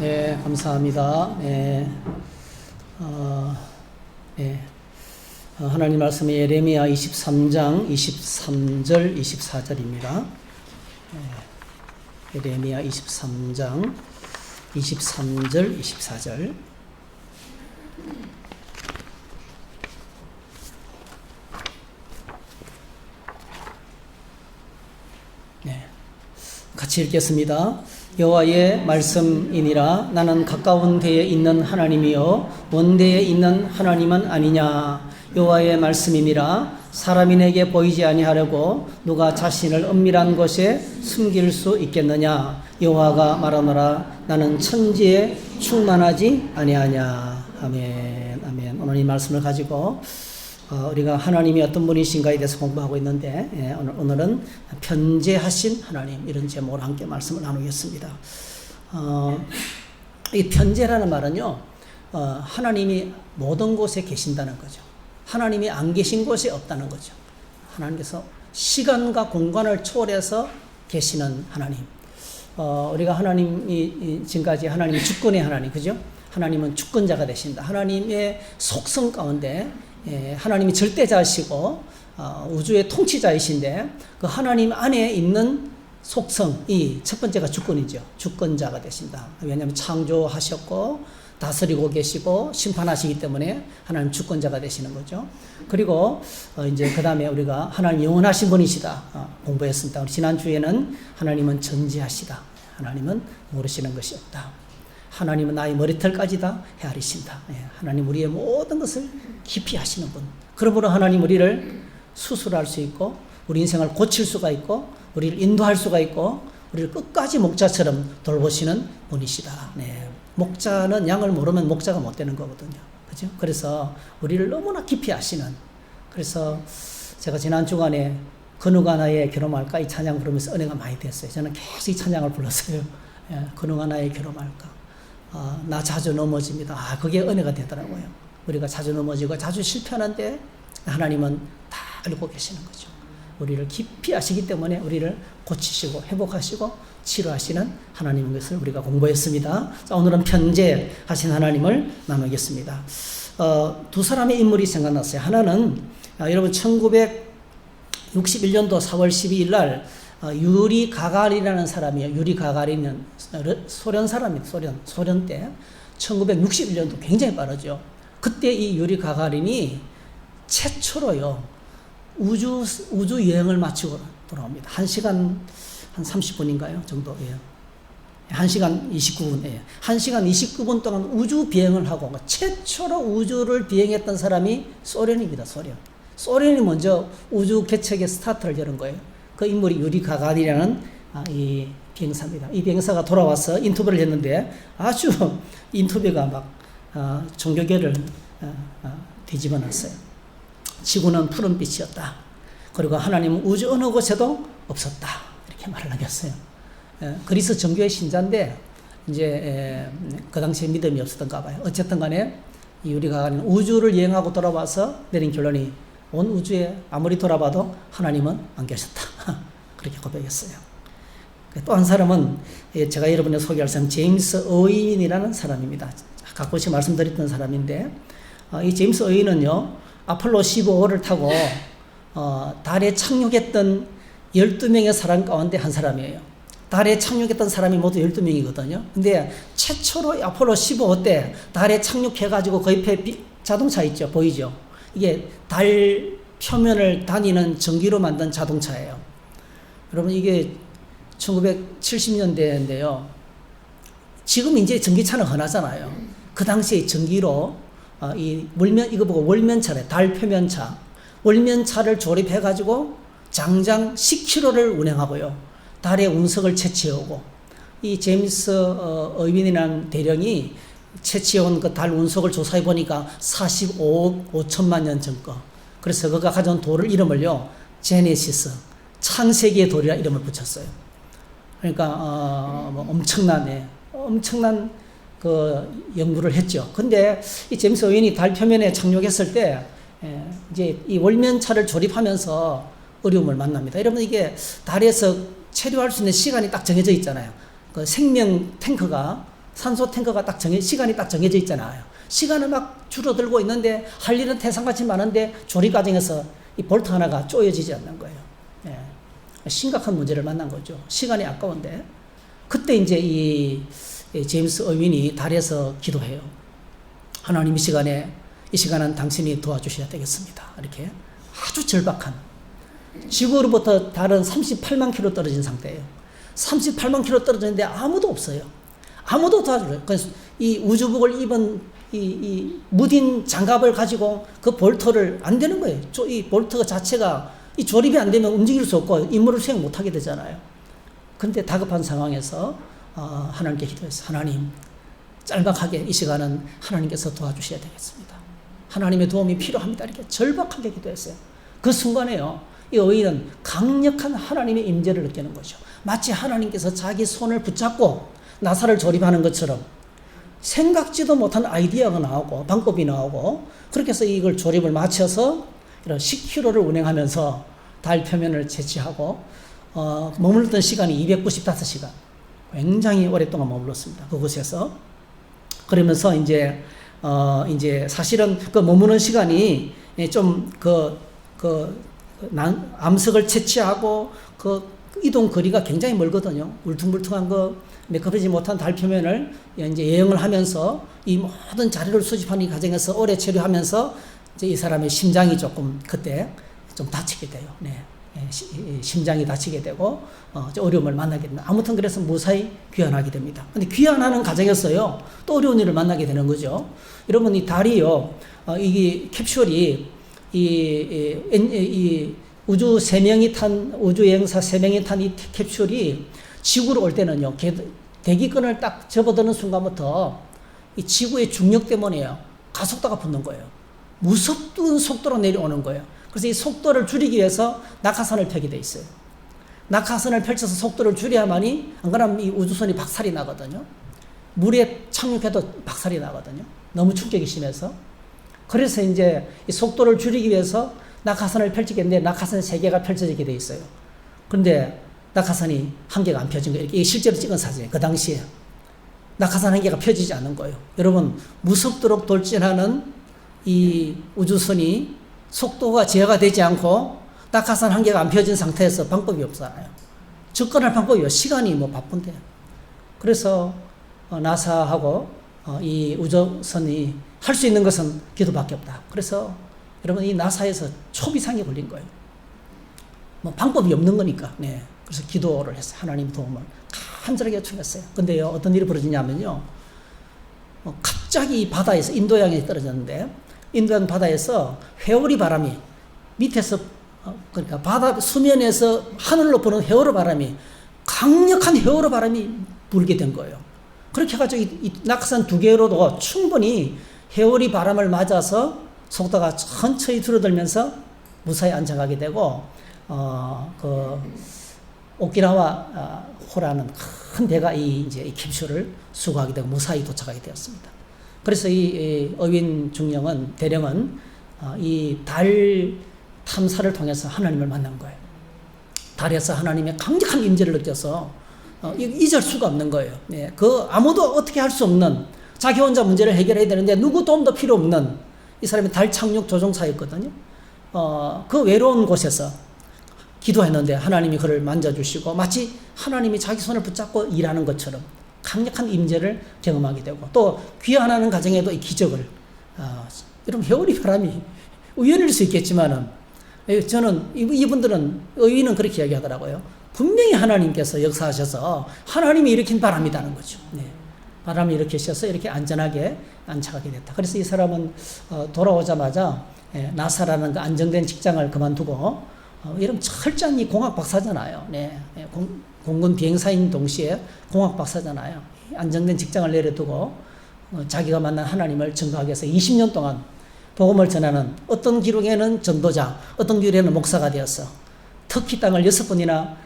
네, 감사합니다. 네, 네. 하나님 말씀이 예레미야 23장 23절 24절입니다. 예레미야 23장 23절 24절. 네, 같이 읽겠습니다. 여호와의 말씀이니라. 나는 가까운 데에 있는 하나님이요 먼 데에 있는 하나님은 아니냐. 여호와의 말씀이니라. 사람이 내게 보이지 아니하려고 누가 자신을 은밀한 곳에 숨길 수 있겠느냐. 여호와가 말하노라. 나는 천지에 충만하지 아니하냐. 아멘. 아멘. 오늘 이 말씀을 가지고 우리가 하나님이 어떤 분이신가에 대해서 공부하고 있는데, 오늘은 편재하신 하나님, 이런 제목으로 함께 말씀을 나누겠습니다. 이 편재라는 말은요, 하나님이 모든 곳에 계신다는 거죠. 하나님이 안 계신 곳이 없다는 거죠. 하나님께서 시간과 공간을 초월해서 계시는 하나님. 우리가 하나님이 지금까지 하나님이 주권의 하나님, 그죠? 하나님은 주권자가 되신다. 하나님의 속성 가운데 하나님이 절대자이시고 우주의 통치자이신데, 그 하나님 안에 있는 속성이 첫 번째가 주권이죠. 주권자가 되신다. 왜냐하면 창조하셨고 다스리고 계시고 심판하시기 때문에 하나님 주권자가 되시는 거죠. 그리고 이제 그 다음에 우리가 하나님 영원하신 분이시다 공부했습니다. 우리 지난주에는 하나님은 전지하시다. 하나님은 모르시는 것이 없다. 하나님은 나의 머리털까지 다 헤아리신다. 하나님 우리의 모든 것을 깊이 하시는 분. 그러므로 하나님 우리를 수술할 수 있고 우리 인생을 고칠 수가 있고 우리를 인도할 수가 있고 우리를 끝까지 목자처럼 돌보시는 분이시다. 네. 목자는 양을 모르면 목자가 못 되는 거거든요. 그죠? 그래서 우리를 너무나 깊이 아시는. 그래서 제가 지난 주간에 그 누가 나의 결혼할까 이 찬양 부르면서 은혜가 많이 됐어요. 저는 계속 이 찬양을 불렀어요. 그 누가 나의 결혼할까. 나 자주 넘어집니다. 그게 은혜가 되더라고요. 우리가 자주 넘어지고 자주 실패하는데 하나님은 다 알고 계시는 거죠. 우리를 깊이 아시기 때문에 우리를 고치시고 회복하시고 치료하시는 하나님인 것을 우리가 공부했습니다. 자, 오늘은 편재하신 하나님을 나누겠습니다. 두 사람의 인물이 생각났어요. 하나는 여러분 1961년도 4월 12일 날 유리 가가린이라는 사람이에요. 유리 가가린은 소련 사람입니다. 소련 때 1961년도 굉장히 빠르죠. 그때 이 유리 가가린이 최초로요 우주 여행을 마치고 돌아옵니다. 1시간 한 30분인가요? 정도. 예. 1시간 29분. 예. 1시간 29분 동안 우주 비행을 하고 최초로 우주를 비행했던 사람이 소련입니다. 소련이 먼저 우주 개척의 스타트를 여는 거예요. 그 인물이 유리 가가린이라는 이 비행사입니다. 이 비행사가 돌아와서 인터뷰를 했는데 아주 인터뷰가 막 종교계를 뒤집어 놨어요. 지구는 푸른빛이었다. 그리고 하나님은 우주 어느 곳에도 없었다. 이렇게 말을 남겼어요. 그리스 정교회 신자인데 이제 그 당시에 믿음이 없었던가 봐요. 어쨌든 간에 유리 가가린은 우주를 여행하고 돌아와서 내린 결론이 온 우주에 아무리 돌아봐도 하나님은 안 계셨다. 그렇게 고백했어요. 또 한 사람은 제가 여러분에 소개할 사람 제임스 어윈이라는 사람입니다. 가끔씩 말씀드렸던 사람인데 이 제임스 어윈은요 아폴로 15호를 타고 달에 착륙했던 12명의 사람 가운데 한 사람이에요. 달에 착륙했던 사람이 모두 12명이거든요. 근데 최초로 아폴로 15호 때 달에 착륙해가지고 그 옆에 자동차 있죠. 보이죠? 이게 달 표면을 다니는 전기로 만든 자동차예요. 여러분 이게 1970년대인데요. 지금 이제 전기차는 흔하잖아요. 그 당시에 전기로 이 이거 보고 월면차래. 달 표면차. 월면차를 조립해가지고 장장 10km를 운행하고요. 달에 운석을 채취해오고 이 제임스 어윈이라는 대령이 채취해온 그 달 운석을 조사해 보니까 45억 5천만 년 전 거. 그래서 그가 가져온 돌을 이름을요 제네시스 창세기의 돌이라 이름을 붙였어요. 그러니까 엄청난 그 연구를 했죠. 근데 이 제임스 어윈이 달 표면에 착륙했을 때 이제 이 월면차를 조립하면서 어려움을 만납니다. 여러분 이게 달에서 체류할 수 있는 시간이 딱 정해져 있잖아요. 그 생명 탱크가 산소 탱크가 시간이 딱 정해져 있잖아요. 시간은 막 줄어들고 있는데 할 일은 태산같이 많은데 조리 과정에서 이 볼트 하나가 쪼여지지 않는 거예요. 예. 심각한 문제를 만난 거죠. 시간이 아까운데. 그때 이제 이 제임스 어윈이 달에서 기도해요. 하나님 이 시간은 당신이 도와주셔야 되겠습니다. 이렇게 아주 절박한. 지구로부터 달은 38만 킬로 떨어진 상태예요. 38만 킬로 떨어졌는데 아무도 없어요. 아무도 도와줘요. 그래서 이 우주복을 입은 이 무딘 장갑을 가지고 그 볼트를 안 되는 거예요. 이 볼트 자체가 이 조립이 안 되면 움직일 수 없고 임무를 수행 못 하게 되잖아요. 그런데 다급한 상황에서 하나님께 기도했어요. 하나님, 짤막하게 이 시간은 하나님께서 도와주셔야 되겠습니다. 하나님의 도움이 필요합니다. 이렇게 절박하게 기도했어요. 그 순간에요, 이 의인은 강력한 하나님의 임재를 느끼는 거죠. 마치 하나님께서 자기 손을 붙잡고 나사를 조립하는 것처럼 생각지도 못한 아이디어가 나오고 방법이 나오고, 그렇게 해서 이걸 조립을 마쳐서 이런 10km를 운행하면서 달 표면을 채취하고 머물렀던 시간이 295시간, 굉장히 오랫동안 머물렀습니다. 그곳에서. 그러면서 이제 사실은 그 머무는 시간이 좀 암석을 채취하고 그 이동 거리가 굉장히 멀거든요. 울퉁불퉁한 매끄러지지 못한 달 표면을 이제 여행을 하면서 이 모든 자료를 수집하는 이 과정에서 오래 체류하면서 이제 이 사람의 심장이 조금 그때 좀 다치게 돼요. 네. 심장이 다치게 되고 어려움을 만나게 됩니다. 아무튼 그래서 무사히 귀환하게 됩니다. 근데 귀환하는 과정에서요, 또 어려운 일을 만나게 되는 거죠. 여러분, 이 달이요, 이게 캡슐이 이 우주 여행사 3명이 탄 이 캡슐이 지구로 올 때는요, 대기권을 딱 접어드는 순간부터 이 지구의 중력 때문에요, 가속도가 붙는 거예요. 무섭던 속도로 내려오는 거예요. 그래서 이 속도를 줄이기 위해서 낙하산을 펴게 돼 있어요. 낙하산을 펼쳐서 속도를 줄여야만이, 안 그러면 이 우주선이 박살이 나거든요. 물에 착륙해도 박살이 나거든요. 너무 충격이 심해서. 그래서 이제 이 속도를 줄이기 위해서 낙하산을 펼치겠는데 낙하산 3개가 펼쳐지게 돼 있어요. 그런데 낙하산이 1개가 안 펴진 거예요. 이게 실제로 찍은 사진이에요. 그 당시에. 낙하산 1개가 펴지지 않는 거예요. 여러분, 무섭도록 돌진하는 이 우주선이 속도가 제어가 되지 않고 낙하산 1개가 안 펴진 상태에서 방법이 없잖아요. 접근할 방법이 없어요. 시간이 바쁜데. 그래서 나사하고 이 우주선이 할 수 있는 것은 기도밖에 없다. 그래서 여러분, 이 나사에서 초비상이 걸린 거예요. 방법이 없는 거니까. 네. 그래서 기도를 했어요. 하나님 도움을 간절하게 요청했어요. 근데요, 어떤 일이 벌어지냐면요, 갑자기 바다에서, 인도양에 떨어졌는데, 인도양 바다에서 회오리 바람이 밑에서, 그러니까 바다 수면에서 하늘로 부는 회오리 바람이, 강력한 회오리 바람이 불게 된 거예요. 그렇게 해가지고 이 낙하산 2개로도 충분히 회오리 바람을 맞아서 속도가 천천히 줄어들면서 무사히 안착하게 되고, 오키나와 호라는 큰 배가 이 캡슐을 수거하게 되고 무사히 도착하게 되었습니다. 그래서 이 어윈 중령은, 대령은 이 달 탐사를 통해서 하나님을 만난 거예요. 달에서 하나님의 강력한 임재를 느껴서 잊을 수가 없는 거예요. 네, 아무도 어떻게 할 수 없는, 자기 혼자 문제를 해결해야 되는데 누구 도움도 필요 없는 이 사람이 달 착륙 조종사였거든요. 그 외로운 곳에서 기도했는데 하나님이 그를 만져주시고 마치 하나님이 자기 손을 붙잡고 일하는 것처럼 강력한 임재를 경험하게 되고, 또 귀환하는 과정에도 이 기적을, 여러분, 회오리 바람이 우연일 수 있겠지만은, 저는 이분들은, 의인은 그렇게 이야기하더라고요. 분명히 하나님께서 역사하셔서 하나님이 일으킨 바람이라는 거죠. 네. 바람이 일으키셔서 이렇게 안전하게 안착하게 됐다. 그래서 이 사람은 돌아오자마자 나사라는 그 안정된 직장을 그만두고, 이런 철저한 이 공학 박사잖아요. 네. 공군 비행사인 동시에 공학 박사잖아요. 안정된 직장을 내려두고 자기가 만난 하나님을 증거하기 위해서 20년 동안 복음을 전하는, 어떤 기록에는 전도자, 어떤 기록에는 목사가 되었어. 터키 땅을 6번이나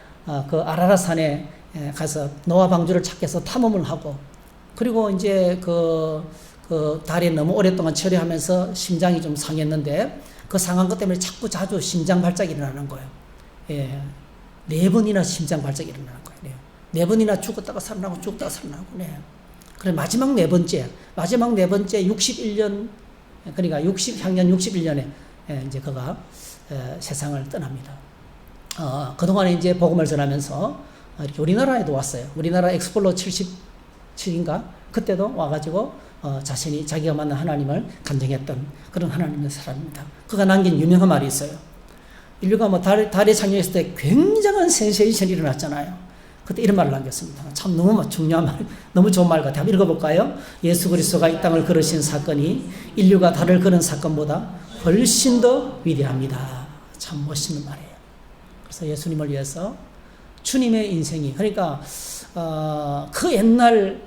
그 아라라산에 가서 노아 방주를 찾기 위해서 탐험을 하고, 그리고 이제 그 달에 너무 오랫동안 체류하면서 심장이 좀 상했는데, 그 상한 것 때문에 자주 심장 발작이 일어나는 거예요. 예. 4번이나 심장 발작이 일어나는 거예요. 네. 4번이나 죽었다가 살아나고 죽었다가 살아나고, 네. 그래 마지막 네 번째 61년, 그러니까 향년 61년에 이제 그가 세상을 떠납니다. 그동안에 이제 복음을 전하면서 이렇게 우리나라에도 왔어요. 우리나라 엑스플로 77인가 그때도 와가지고 자기가 만난 하나님을 간증했던 그런 하나님의 사람입니다. 그가 남긴 유명한 말이 있어요. 인류가 뭐 달에 착륙했을 때 굉장한 센세이션이 일어났잖아요. 그때 이런 말을 남겼습니다. 참 너무 중요한 말, 너무 좋은 말 같아요. 한번 읽어볼까요? 예수 그리스도가 이 땅을 걸으신 사건이 인류가 달을 걸은 사건보다 훨씬 더 위대합니다. 참 멋있는 말이에요. 그래서 예수님을 위해서 주님의 인생이, 그러니까 그 옛날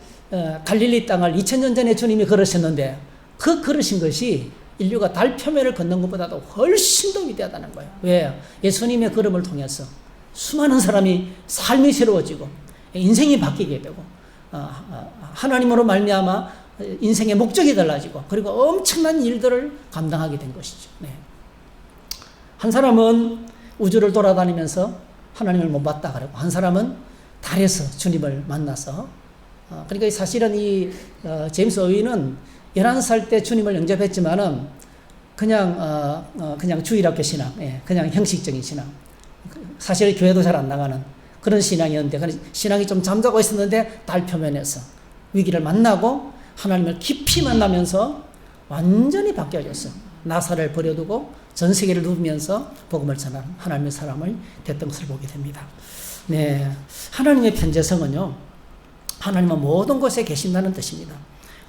갈릴리 땅을 2000년 전에 주님이 걸으셨는데 그 걸으신 것이 인류가 달 표면을 걷는 것보다도 훨씬 더 위대하다는 거예요. 왜? 예수님의 걸음을 통해서 수많은 사람이 삶이 새로워지고 인생이 바뀌게 되고 하나님으로 말미암아 인생의 목적이 달라지고 그리고 엄청난 일들을 감당하게 된 것이죠. 네. 한 사람은 우주를 돌아다니면서 하나님을 못 봤다 그러고 한 사람은 달에서 주님을 만나서 그러니까 사실은 이 제임스 어윈은 11살 때 주님을 영접했지만은 그냥 주일학교 신앙, 그냥 형식적인 신앙. 사실 교회도 잘 안 나가는 그런 신앙이었는데 신앙이 좀 잠자고 있었는데 달 표면에서 위기를 만나고 하나님을 깊이 만나면서 완전히 바뀌어졌어요. 나사를 버려두고 전 세계를 누비면서 복음을 전하는 하나님의 사람을 됐던 것을 보게 됩니다. 네, 하나님의 편재성은요, 하나님은 모든 곳에 계신다는 뜻입니다.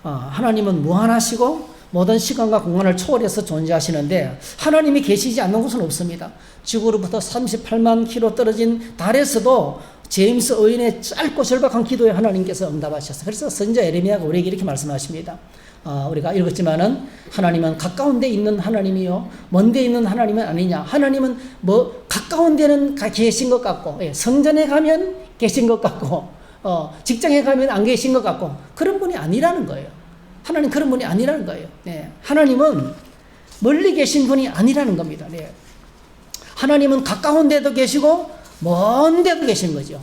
하나님은 무한하시고 모든 시간과 공간을 초월해서 존재하시는데 하나님이 계시지 않는 곳은 없습니다. 지구로부터 38만 킬로 떨어진 달에서도 제임스 어윈의 짧고 절박한 기도에 하나님께서 응답하셨어요. 그래서 선지자 예레미야가 우리에게 이렇게 말씀하십니다. 우리가 읽었지만은 하나님은 가까운 데 있는 하나님이요 먼 데 있는 하나님은 아니냐. 하나님은 뭐 가까운 데는 계신 것 같고 성전에 가면 계신 것 같고 직장에 가면 안 계신 것 같고 그런 분이 아니라는 거예요. 하나님 그런 분이 아니라는 거예요. 네. 하나님은 멀리 계신 분이 아니라는 겁니다. 네. 하나님은 가까운 데도 계시고 먼 데도 계신 거죠.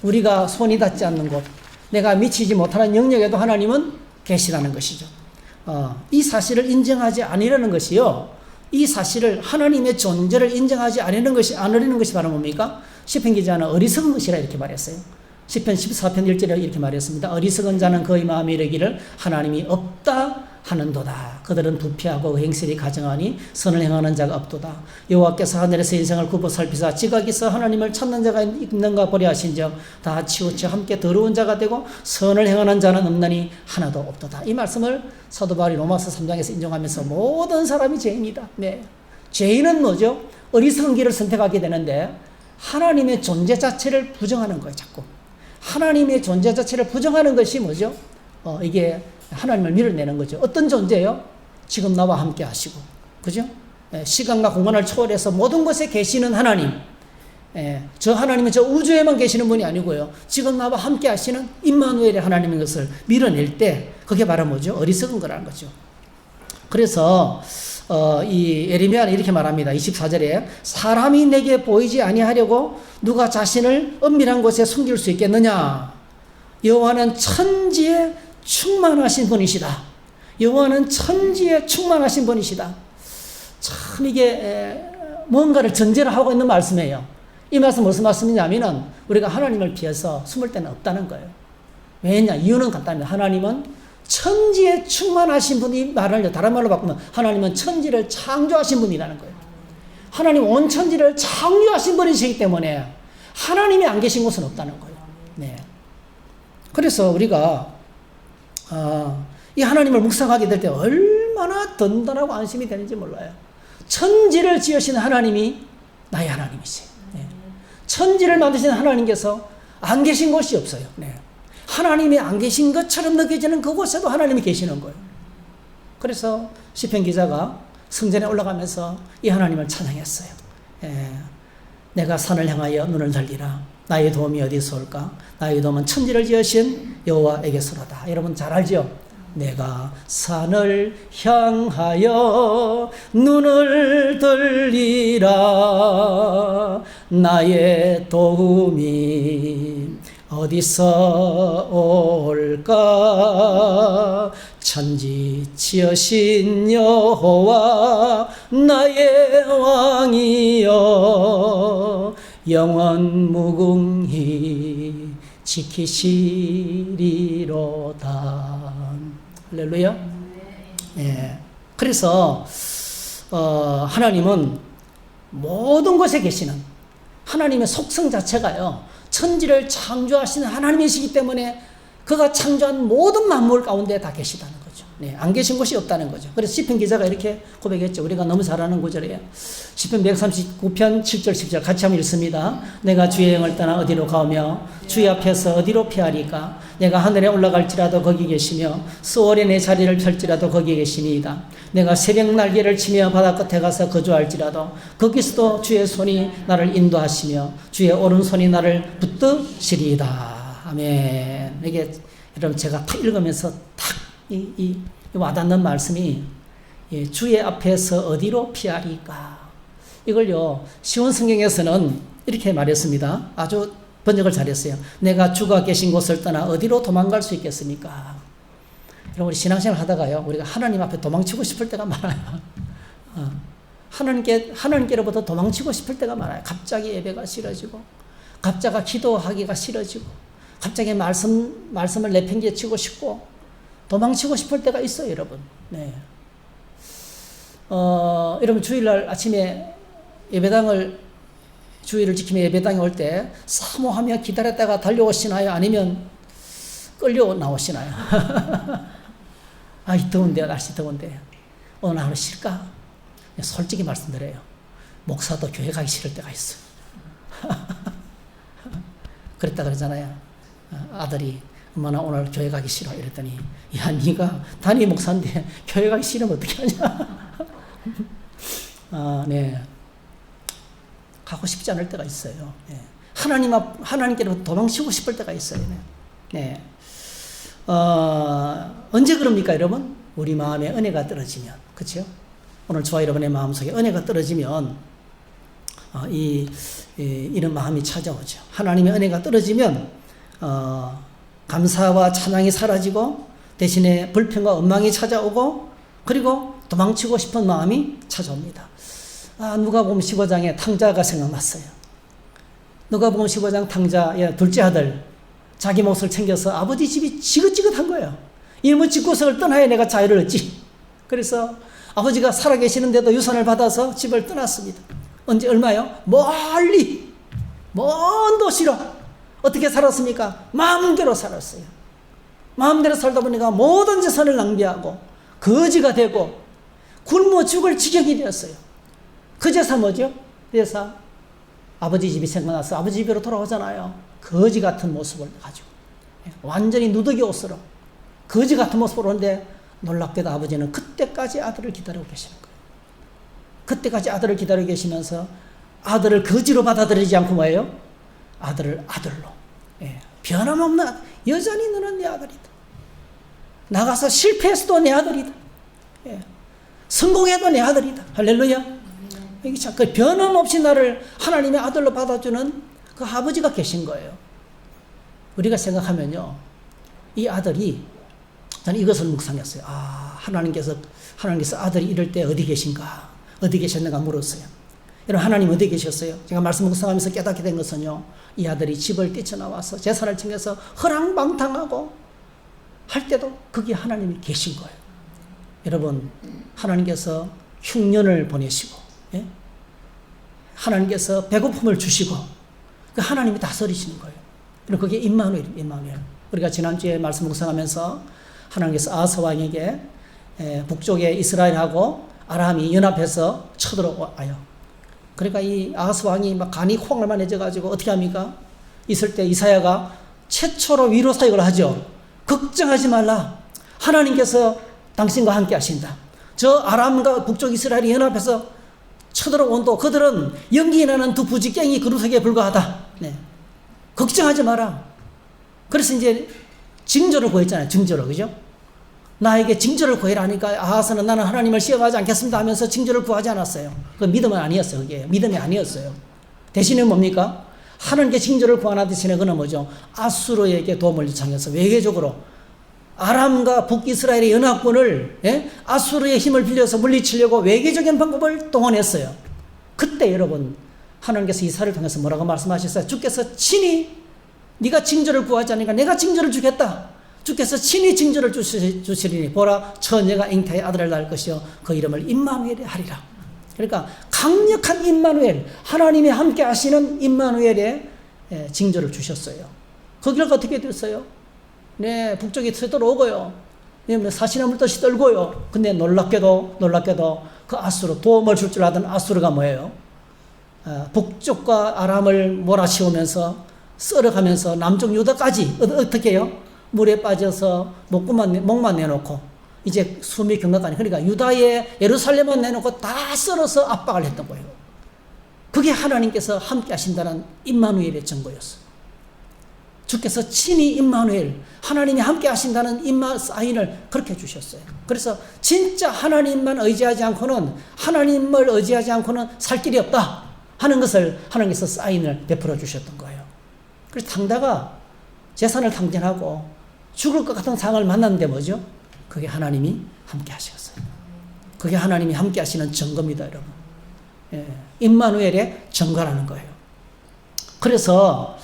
우리가 손이 닿지 않는 곳, 내가 미치지 못하는 영역에도 하나님은 계시라는 것이죠. 이 사실을 인정하지 않으려는 것이요. 이 사실을 하나님의 존재를 인정하지 않으려는 것이 바로 뭡니까? 시편 기자는 어리석은 것이라 이렇게 말했어요. 시편 14편 1절에 이렇게 말했습니다. 어리석은 자는 그의 마음에 이르기를 하나님이 없다 하는도다. 그들은 부패하고 행실이 가증하니 선을 행하는 자가 없도다. 여호와께서 하늘에서 인생을 굽어 살피사 지각에서 하나님을 찾는 자가 있는가 보려 하신즉 다 치우쳐 함께 더러운 자가 되고 선을 행하는 자는 없나니 하나도 없도다. 이 말씀을 사도 바울이 로마서 3장에서 인정하면서 모든 사람이 죄인이다. 네. 죄인은 뭐죠? 어리석은 길을 선택하게 되는데 하나님의 존재 자체를 부정하는 거예요. 자꾸. 하나님의 존재 자체를 부정하는 것이 뭐죠? 이게 하나님을 밀어내는 거죠. 어떤 존재요? 지금 나와 함께 하시고, 그죠? 시간과 공간을 초월해서 모든 곳에 계시는 하나님. 저 하나님은 저 우주에만 계시는 분이 아니고요. 지금 나와 함께 하시는 임마누엘의 하나님인 것을 밀어낼 때 그게 바로 뭐죠? 어리석은 거라는 거죠. 그래서 이 예레미야는 이렇게 말합니다. 24절에 사람이 내게 보이지 아니하려고 누가 자신을 은밀한 곳에 숨길 수 있겠느냐. 여호와는 천지에 충만하신 분이시다. 여호와는 천지에 충만하신 분이시다. 참 이게 뭔가를 전제를 하고 있는 말씀이에요. 이 말씀 무슨 말씀이냐면은 우리가 하나님을 피해서 숨을 데는 없다는 거예요. 왜냐? 이유는 간단합니다. 하나님은 천지에 충만하신 분이 말을 다른 말로 바꾸면 하나님은 천지를 창조하신 분이라는 거예요. 하나님 온 천지를 창조하신 분이시기 때문에 하나님이 안 계신 곳은 없다는 거예요. 네. 그래서 우리가 이 하나님을 묵상하게 될 때 얼마나 든든하고 안심이 되는지 몰라요. 천지를 지으신 하나님이 나의 하나님이세요. 네. 천지를 만드신 하나님께서 안 계신 곳이 없어요. 네. 하나님이 안 계신 것처럼 느껴지는 그곳에도 하나님이 계시는 거예요. 그래서 시편 기자가 성전에 올라가면서 이 하나님을 찬양했어요. 내가 산을 향하여 눈을 들리라. 나의 도움이 어디서 올까? 나의 도움은 천지를 지으신 여호와에게서로다. 여러분 잘 알죠? 내가 산을 향하여 눈을 들리라. 나의 도움이 어디서 올까 천지지으신 여호와 나의 왕이여 영원 무궁히 지키시리로다. 할렐루야. 예. 그래서 하나님은 모든 곳에 계시는 하나님의 속성 자체가요, 천지를 창조하시는 하나님이시기 때문에 그가 창조한 모든 만물 가운데 다 계시다는 거죠. 네, 안 계신 곳이 없다는 거죠. 그래서 시편 기자가 이렇게 고백했죠. 우리가 너무 잘 아는 구절이에요. 시편 139편 7절 10절 같이 한번 읽습니다. 내가 주의 영을 떠나 어디로 가오며 주의 앞에서 어디로 피하리까. 내가 하늘에 올라갈지라도 거기 계시며 수월에 내 자리를 펼지라도 거기 계시니이다. 내가 새벽 날개를 치며 바다 끝에 가서 거주할지라도 거기서도 주의 손이 나를 인도하시며 주의 오른손이 나를 붙드시리이다. 아멘. 이게 여러분 제가 탁 읽으면서 탁 이 와닿는 말씀이, 주의 앞에서 어디로 피하리까. 이걸요, 시온 성경에서는 이렇게 말했습니다. 아주 번역을 잘했어요. 내가 주가 계신 곳을 떠나 어디로 도망갈 수 있겠습니까? 여러분, 우리 신앙생활 하다가요, 우리가 하나님 앞에 도망치고 싶을 때가 많아요. 하나님께로부터 도망치고 싶을 때가 많아요. 갑자기 예배가 싫어지고, 갑자기 기도하기가 싫어지고, 갑자기 말씀을 내팽개치고 싶고, 도망치고 싶을 때가 있어요, 여러분. 네. 여러분, 주일날 아침에 주일을 지키며 예배당에 올 때 사모하며 기다렸다가 달려오시나요? 아니면 끌려 나오시나요? 더운데요, 날씨 더운데. 오늘 하루 쉴까? 솔직히 말씀드려요. 목사도 교회 가기 싫을 때가 있어요. 그랬다 그러잖아요. 아들이, 엄마 나 오늘 교회 가기 싫어. 이랬더니, 야, 네가 담임 목사인데 교회 가기 싫으면 어떻게 하냐? 네. 가고 싶지 않을 때가 있어요. 네. 하나님께로 도망치고 싶을 때가 있어요. 네. 언제 그럽니까, 여러분? 우리 마음에 은혜가 떨어지면, 그렇죠? 오늘 저와 여러분의 마음속에 은혜가 떨어지면 이런 마음이 찾아오죠. 하나님의 은혜가 떨어지면 감사와 찬양이 사라지고 대신에 불평과 원망이 찾아오고, 그리고 도망치고 싶은 마음이 찾아옵니다. 누가복음 15장에 탕자가 생각났어요. 누가복음 15장 탕자의 둘째 아들, 자기 몫을 챙겨서 아버지 집이 지긋지긋한 거예요. 이놈의 집구석을 떠나야 내가 자유를 얻지. 그래서 아버지가 살아계시는데도 유산을 받아서 집을 떠났습니다. 언제, 얼마요? 멀리, 먼 도시로. 어떻게 살았습니까? 마음대로 살았어요. 마음대로 살다 보니까 모든 재산을 낭비하고 거지가 되고 굶어 죽을 지경이 되었어요. 그제서 뭐죠? 그래서 아버지 집이 생각나서 아버지 집으로 돌아오잖아요. 거지 같은 모습을 가지고 완전히 누더기 옷으로 거지 같은 모습으로 오는데, 놀랍게도 아버지는 그때까지 아들을 기다리고 계시는 거예요. 그때까지 아들을 기다리고 계시면서 아들을 거지로 받아들이지 않고 뭐예요? 아들을 아들로. 변함없는 여전히 너는 내 아들이다. 나가서 실패해서도 내 아들이다. 성공해도 내 아들이다. 할렐루야. 이게 참, 그 변함없이 나를 하나님의 아들로 받아주는 그 아버지가 계신 거예요. 우리가 생각하면요, 이 아들이, 저는 이것을 묵상했어요. 하나님께서 아들이 이럴 때 어디 계신가? 어디 계셨는가 물었어요. 여러분, 하나님 어디 계셨어요? 제가 말씀 묵상하면서 깨닫게 된 것은요, 이 아들이 집을 뛰쳐나와서 재산을 챙겨서 허랑방탕하고 할 때도 거기에 하나님이 계신 거예요. 여러분, 하나님께서 흉년을 보내시고, 하나님께서 배고픔을 주시고, 그 하나님이 다스리시는 거예요. 그리고 그게 임마누엘. 우리가 지난주에 말씀 묵상하면서 하나님께서 아하스 왕에게 북쪽에 이스라엘하고 아람이 연합해서 쳐들어와요. 그러니까 이 아하스 왕이 막 간이 콩알만해져가지고 어떻게 합니까? 있을 때 이사야가 최초로 위로 사역을 하죠. 걱정하지 말라. 하나님께서 당신과 함께 하신다. 저 아람과 북쪽 이스라엘이 연합해서 쳐들어온도 그들은 연기 나는 두 부지깽이 그루터기에 불과하다. 걱정하지 마라. 그래서 이제 징조를 구했잖아요. 징조를, 그죠? 나에게 징조를 구해라 하니까 아하스는 나는 하나님을 시험하지 않겠습니다 하면서 징조를 구하지 않았어요. 그 믿음은 아니었어요. 그게 믿음이 아니었어요. 대신에 뭡니까? 하나님께 징조를 구하는 대신에 그는 뭐죠? 아수르에게 도움을 요청해서 외교적으로 아람과 북이스라엘의 연합군을 아수르의 힘을 빌려서 물리치려고 외교적인 방법을 동원했어요. 그때 여러분 하나님께서 이사를 통해서 뭐라고 말씀하셨어요? 주께서 친히 네가 징조를 구하지 않으니까 내가 징조를 주겠다. 주께서 친히 징조를 주시리니 보라 처녀가 잉태의 아들을 낳을 것이요 그 이름을 임마누엘이 하리라. 그러니까 강력한 임마누엘, 하나님이 함께 하시는 임마누엘의 징조를 주셨어요. 그 결과 어떻게 됐어요? 네, 북쪽이 쳐들어오고요. 사시나물 뜻이 떨고요. 근데 놀랍게도 그 아수르, 도움을 줄 줄 알던 아수르가 뭐예요? 북쪽과 아람을 몰아치우면서 썰어가면서 남쪽 유다까지 어떻게 해요? 물에 빠져서 목만 내놓고 이제 숨이 경각하니 그러니까 유다의 예루살렘만 내놓고 다 썰어서 압박을 했던 거예요. 그게 하나님께서 함께 하신다는 임마누엘의 증거였어요. 주께서 친히 임마누엘, 하나님이 함께 하신다는 사인을 그렇게 주셨어요. 그래서 진짜 하나님만 의지하지 않고는, 하나님을 의지하지 않고는 살 길이 없다 하는 것을 하나님께서 사인을 베풀어 주셨던 거예요. 그래서 당다가 재산을 탕진하고 죽을 것 같은 상황을 만났는데 뭐죠? 그게 하나님이 함께 하셨어요. 그게 하나님이 함께 하시는 증거입니다, 여러분. 임마누엘의 증거라는 거예요. 그래서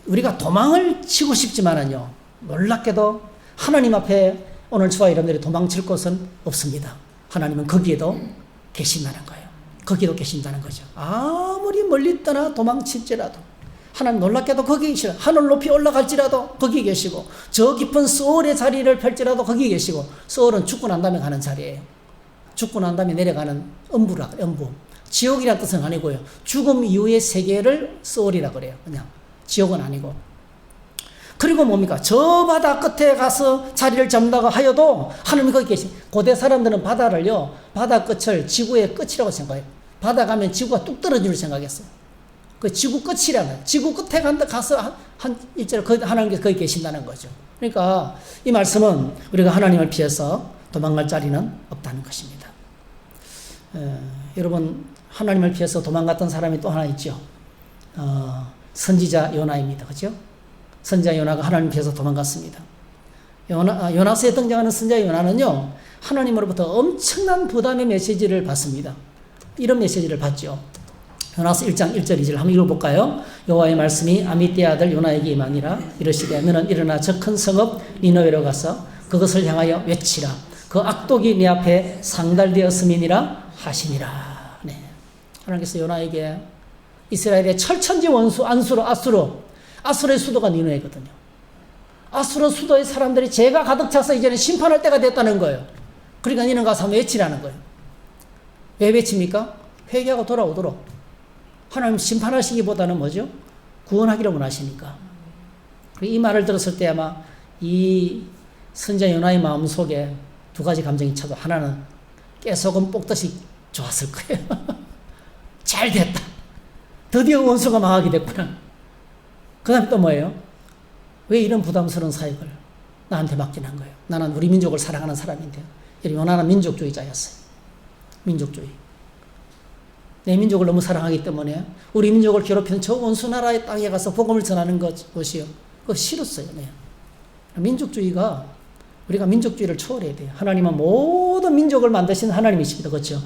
우리가 도망을 치고 싶지만은요, 놀랍게도 하나님 앞에 오늘 저와 여러분들이 도망칠 곳은 없습니다. 하나님은 거기에도 계신다는 거예요. 거기도 계신다는 거죠. 아무리 멀리 떠나 도망칠지라도 하나님 놀랍게도 거기 계시고, 하늘 높이 올라갈지라도 거기 계시고, 저 깊은 소울의 자리를 펼지라도 거기 계시고, 소울은 죽고 난 다음에 가는 자리예요. 죽고 난 다음에 내려가는 음부라, 음부. 지옥이라는 뜻은 아니고요. 죽음 이후의 세계를 소울이라 그래요. 그냥 지옥은 아니고. 그리고 뭡니까? 저 바다 끝에 가서 자리를 잡는다고 하여도 하나님이 거기 계신. 고대 사람들은 바다를요, 바다 끝을 지구의 끝이라고 생각해요. 바다 가면 지구가 뚝 떨어질 줄 생각했어요. 그 지구 끝이라는, 지구 끝에 가서 일제로 하나님께서 거기 계신다는 거죠. 그러니까 이 말씀은 우리가 하나님을 피해서 도망갈 자리는 없다는 것입니다. 여러분, 하나님을 피해서 도망갔던 사람이 또 하나 있죠. 선지자 요나입니다. 그죠? 선지자 요나가 하나님 피해서 도망갔습니다. 요나서에 등장하는 선지자 요나는요, 하나님으로부터 엄청난 부담의 메시지를 받습니다. 이런 메시지를 받죠. 요나서 1장 1절 2절 한번 읽어볼까요? 여호와의 말씀이 아미떼 아들 요나에게 임하니라. 이르시되 너는 일어나 저 큰 성읍 니느웨로 가서 그것을 향하여 외치라. 그 악독이 네 앞에 상달되었음이니라 하시니라. 네. 하나님께서 요나에게 이스라엘의 철천지 원수 아수르의 수도가 니느웨거든요. 아수르 수도의 사람들이 죄가 가득 차서 이제는 심판할 때가 됐다는 거예요. 그러니까 너는 가서 한번 외치라는 거예요. 왜 외칩니까? 회개하고 돌아오도록. 하나님 심판하시기보다는 뭐죠? 구원하기를 원하시니까. 이 말을 들었을 때 아마 이 선지자 요나의 마음속에 두 가지 감정이 차도, 하나는 깨소금 볶듯이 좋았을 거예요. 잘 됐다. 드디어 원수가 망하게 됐구나. 그 다음에 또 뭐예요? 왜 이런 부담스러운 사역을 나한테 맡기는 거예요? 나는 우리 민족을 사랑하는 사람인데요. 요나는 민족주의자였어요. 민족주의. 내 민족을 너무 사랑하기 때문에 우리 민족을 괴롭히는 저 원수 나라의 땅에 가서 복음을 전하는 것이요. 그거 싫었어요. 네. 민족주의가, 우리가 민족주의를 초월해야 돼요. 하나님은 모든 민족을 만드신 하나님이십니다. 그렇죠?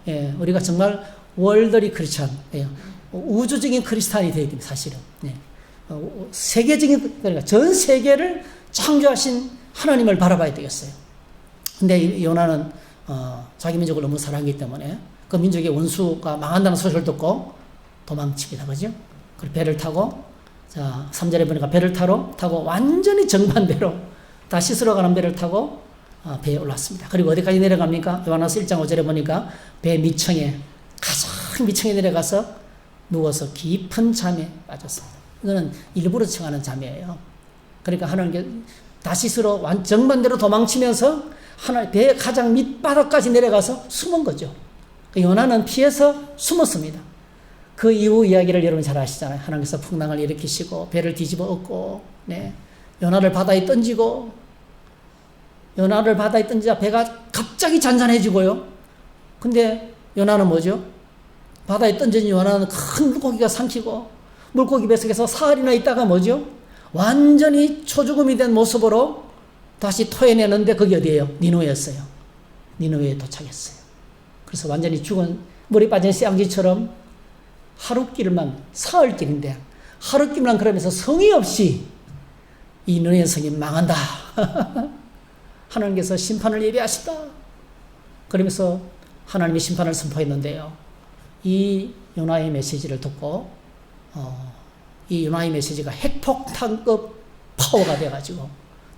예, 우리가 정말 월드리 크리스찬, 예, 우주적인 크리스찬이 되어야 됩니다. 사실은. 예. 세계적인, 그러니까 전 세계를 창조하신 하나님을 바라봐야 되겠어요. 근데 요나는 자기 민족을 너무 사랑하기 때문에 그 민족의 원수가 망한다는 소식을 듣고 도망칩니다. 그죠? 그리고 배를 타고, 자, 3절에 보니까 배를 타고 완전히 정반대로 다시스로 가는 배를 타고 배에 올랐습니다. 그리고 어디까지 내려갑니까? 요한서 1장 5절에 보니까 배 밑층에, 가장 밑층에 내려가서 누워서 깊은 잠에 빠졌습니다. 이거는 일부러 청하는 잠이에요. 그러니까 하나님께 다시스로 정반대로 도망치면서 배의 가장 밑바닥까지 내려가서 숨은 거죠. 요나는 피해서 숨었습니다. 그 이후 이야기를 여러분 잘 아시잖아요. 하나님께서 풍랑을 일으키시고 배를 뒤집어 엎고, 네, 요나를 바다에 던지고, 요나를 바다에 던지자 배가 갑자기 잔잔해지고요. 근데 요나는 뭐죠? 바다에 던져진 요나는 큰 물고기가 삼키고 물고기 뱃속에서 사흘이나 있다가 뭐죠? 완전히 초죽음이 된 모습으로 다시 토해내는데 그게 어디예요? 니느웨였어요. 니느웨에 도착했어요. 그래서 완전히 죽은 물이 빠진 쌍쥐처럼 하루길만, 사흘길인데 하루길만 그러면서 성의 없이 이 니느웨 성이 망한다. 하나님께서 심판을 예비하시다. 그러면서 하나님이 심판을 선포했는데요. 이 요나의 메시지를 듣고 이 요나의 메시지가 핵폭탄급 파워가 돼가지고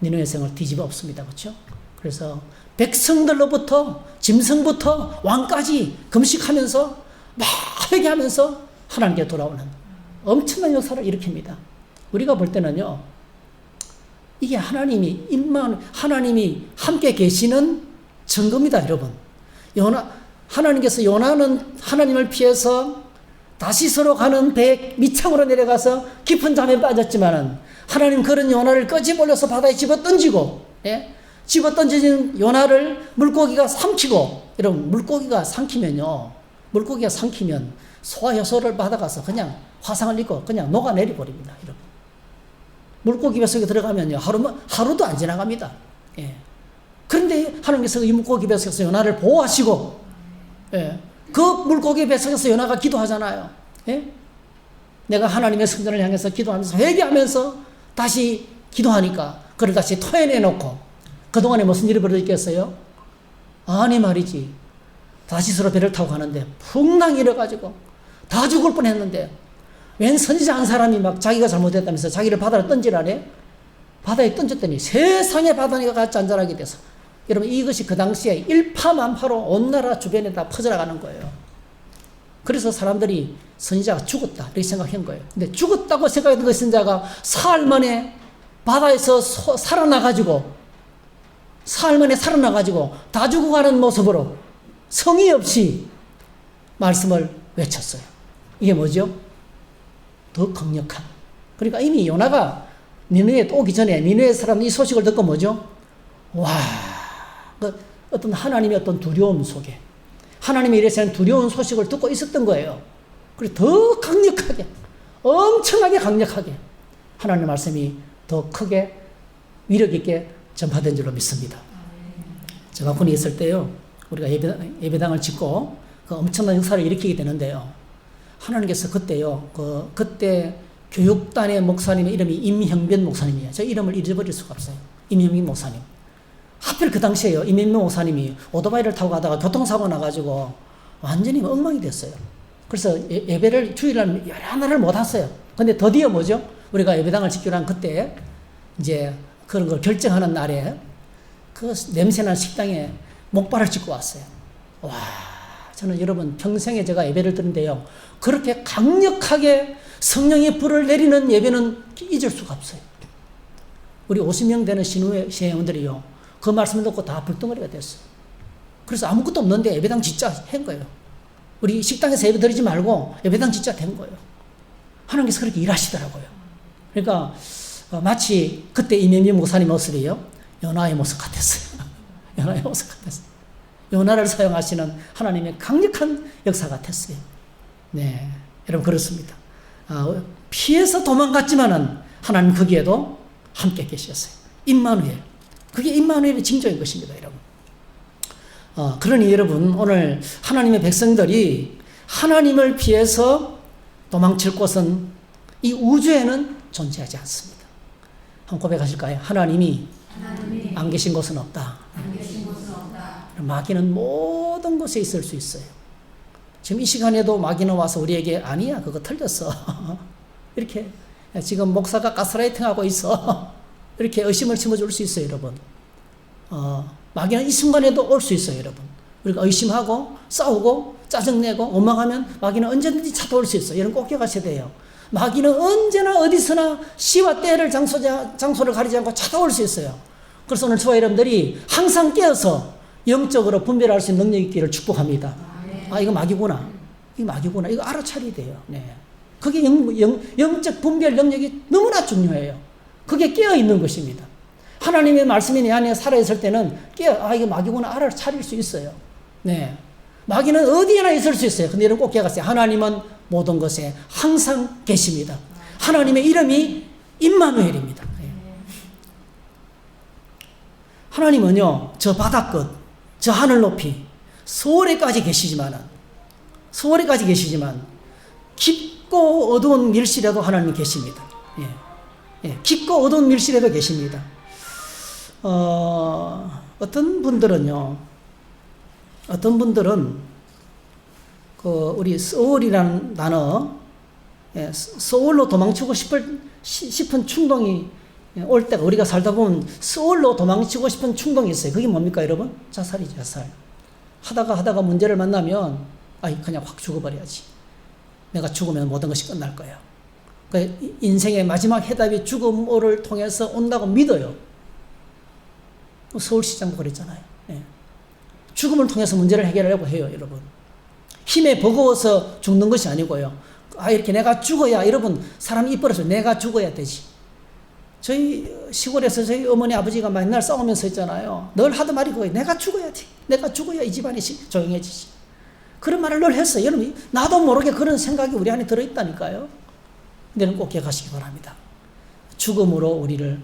니느웨 성을 뒤집어 엎습니다. 그렇죠? 그래서 백성들로부터 짐승부터 왕까지 금식하면서 막 회개하면서 하나님께 돌아오는 엄청난 역사를 일으킵니다. 우리가 볼 때는요, 이게 하나님이 함께 계시는 증거입니다, 여러분. 하나님께서 요나는 하나님을 피해서 다시스로 가는 배 밑창으로 내려가서 깊은 잠에 빠졌지만은 하나님 그런 요나를 끄집어올려서 바다에 집어 던지고, 집어 던진 요나를 물고기가 삼키고, 여러분, 물고기가 삼키면 소화효소를 받아가서 그냥 화상을 입고 그냥 녹아내려 버립니다, 여러분. 물고기 뱃속에 들어가면요, 하루도 안 지나갑니다. 그런데 하나님께서 이 물고기 뱃속에서 요나를 보호하시고, 그 물고기 뱃속에서 요나가 기도하잖아요. 내가 하나님의 성전을 향해서 기도하면서 회개하면서 다시 기도하니까 그걸 다시 토해내놓고 그동안에 무슨 일이 벌어졌겠어요? 아니 말이지, 다시스로 배를 타고 가는데 풍랑이 일어가지고 다 죽을 뻔했는데 웬 선지자 한 사람이 막 자기가 잘못했다면서 자기를 바다로 던지라네. 바다에 던졌더니 세상의 바다가 같이 안전하게 돼서, 여러분, 이것이 그 당시에 일파만파로 온 나라 주변에 다 퍼져나가는 거예요. 그래서 사람들이 선지자가 죽었다 이렇게 생각한 거예요. 근데 죽었다고 생각했던 그 선지자가 사흘 만에 바다에서 살아나가지고 다 죽어가는 모습으로 성의 없이 말씀을 외쳤어요. 이게 뭐죠? 더 강력한. 그러니까 이미 요나가 니느웨에 오기 전에 니느웨 사람은 이 소식을 듣고 뭐죠? 와, 어떤 하나님의 어떤 두려움 속에 하나님의 일에서는 두려운 소식을 듣고 있었던 거예요. 그래서 더 강력하게, 엄청나게 강력하게 하나님의 말씀이 더 크게 위력 있게 전파된 줄로 믿습니다. 제가 군에 있을 때요, 우리가 예배당을 짓고 그 엄청난 역사를 일으키게 되는데요. 하나님께서 그때요, 그때 교육단의 목사님의 이름이 임형변 목사님이에요. 저 이름을 잊어버릴 수가 없어요. 임형변 목사님. 하필 그 당시에요, 임형변 목사님이 오토바이를 타고 가다가 교통사고 나가지고 완전히 엉망이 됐어요. 그래서 예배를 주일날 여러 날을 못 왔어요. 근데 드디어 뭐죠? 우리가 예배당을 짓기로 한 그때 이제 그런 걸 결정하는 날에 그 냄새난 식당에 목발을 짚고 왔어요. 와, 저는 여러분 평생에 제가 예배를 드는데요, 그렇게 강력하게 성령의 불을 내리는 예배는 잊을 수가 없어요. 우리 50명 되는 신우회원들이요, 그 말씀을 듣고 다 불덩어리가 됐어요. 그래서 아무것도 없는데 예배당 진짜 한 거예요. 우리 식당에서 예배 드리지 말고 예배당 진짜 된 거예요. 하나님께서 그렇게 일하시더라고요. 그러니까 마치 그때 이명민 목사님 모습이요, 요나의 모습 같았어요. 요나의 모습 같았어요. 요나를 사용하시는 하나님의 강력한 역사 같았어요. 네, 여러분 그렇습니다. 피해서 도망갔지만은 하나님 거기에도 함께 계셨어요. 임마누엘. 그게 임마누엘의 징조인 것입니다, 여러분. 그러니 여러분, 오늘 하나님의 백성들이 하나님을 피해서 도망칠 곳은 이 우주에는 존재하지 않습니다. 한번 고백하실까요? 하나님이 안 계신 곳은 없다. 마귀는 모든 곳에 있을 수 있어요. 지금 이 시간에도 마귀는 와서 우리에게 아니야, 그거 틀렸어. 이렇게 지금 목사가 가스라이팅하고 있어. 이렇게 의심을 심어줄 수 있어요, 여러분. 마귀는 이 순간에도 올 수 있어요, 여러분. 우리가 의심하고 싸우고 짜증내고 원망하면 마귀는 언제든지 찾아올 수 있어요. 여러분 꼭 기억하셔야 돼요. 마귀는 언제나 어디서나 시와 때를 장소를 가리지 않고 찾아올 수 있어요. 그래서 오늘 저와 여러분들이 항상 깨어서 영적으로 분별할 수 있는 능력이 있기를 축복합니다. 이거 마귀구나. 이거 마귀구나. 이거 알아차려야 돼요. 네. 그게 영적 분별 능력이 너무나 중요해요. 그게 깨어있는 것입니다. 하나님의 말씀이 내 안에 살아있을 때는 이거 마귀구나 알아차릴 수 있어요. 네. 마귀는 어디에나 있을 수 있어요. 근데 여러분 꼭 기억하세요. 하나님은 모든 것에 항상 계십니다. 하나님의 이름이 임마누엘입니다. 하나님은요, 저 바다 끝, 저 하늘 높이, 서울에까지 계시지만, 깊고 어두운 밀실에도 하나님이 계십니다. 깊고 어두운 밀실에도 계십니다. 어떤 분들은 우리 서울이라는 단어, 서울로 도망치고 싶은 충동이 올 때가, 우리가 살다 보면 서울로 도망치고 싶은 충동이 있어요. 그게 뭡니까, 여러분? 자살이죠, 자살. 하다가 문제를 만나면, 그냥 확 죽어버려야지. 내가 죽으면 모든 것이 끝날 거야. 그러니까 인생의 마지막 해답이 죽음을 통해서 온다고 믿어요. 서울시장도 그랬잖아요. 죽음을 통해서 문제를 해결하려고 해요, 여러분. 힘에 버거워서 죽는 것이 아니고요. 이렇게 내가 죽어야, 여러분, 사람이 입버려서 내가 죽어야 되지. 저희 시골에서 저희 어머니 아버지가 맨날 싸우면서 했잖아요. 늘 하던 말이 그거예요. 내가 죽어야 돼. 내가 죽어야 이 집안이 조용해지지. 그런 말을 늘 했어요. 여러분, 나도 모르게 그런 생각이 우리 안에 들어있다니까요. 근데 꼭 기억하시기 바랍니다. 죽음으로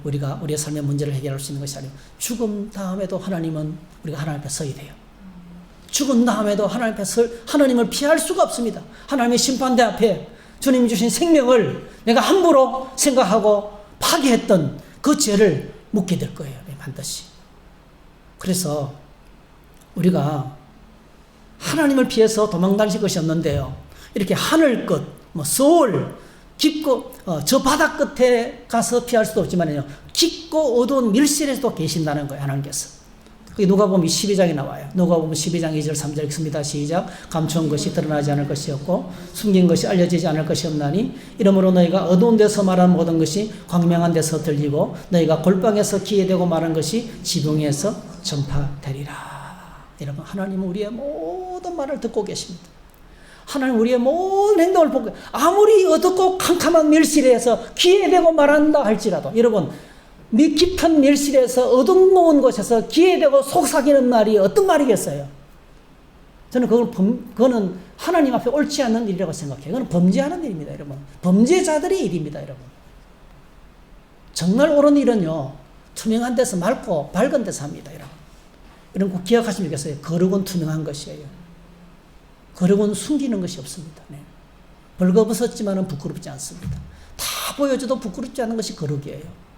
우리가 우리의 삶의 문제를 해결할 수 있는 것이 아니고, 죽음 다음에도 하나님은 우리가 하나님 앞에 서야 돼요. 죽은 다음에도 하나님 앞에 하나님을 피할 수가 없습니다. 하나님의 심판대 앞에 주님이 주신 생명을 내가 함부로 생각하고 파괴했던 그 죄를 묻게 될 거예요. 반드시. 그래서 우리가 하나님을 피해서 도망다닐 것이 없는데요. 이렇게 하늘 끝, 서울, 깊고 저 바다 끝에 가서 피할 수도 없지만요. 깊고 어두운 밀실에서도 계신다는 거예요. 하나님께서. 그게 누가복음 12장에 나와요. 누가복음 12장 2절 3절 읽습니다. 시작. 감추은 것이 드러나지 않을 것이 없고 숨긴 것이 알려지지 않을 것이 없나니 이러므로 너희가 어두운 데서 말하는 모든 것이 광명한 데서 들리고 너희가 골방에서 귀에 대고 말한 것이 지붕에서 전파되리라. 여러분, 하나님은 우리의 모든 말을 듣고 계십니다. 하나님 우리의 모든 행동을 보고, 아무리 어둡고 캄캄한 밀실에서 귀에 대고 말한다 할지라도, 여러분, 깊은 밀실에서 어두운 곳에서 귀에 대고 속삭이는 말이 어떤 말이겠어요? 저는 그거는 하나님 앞에 옳지 않는 일이라고 생각해요. 그건 범죄하는 일입니다, 여러분. 범죄자들의 일입니다, 여러분. 정말 옳은 일은요, 투명한 데서 맑고 밝은 데서 합니다, 여러분. 이런 거 기억하시면 좋겠어요. 거룩은 투명한 것이에요. 거룩은 숨기는 것이 없습니다. 벌거벗었지만은 부끄럽지 않습니다. 다 보여줘도 부끄럽지 않은 것이 거룩이에요.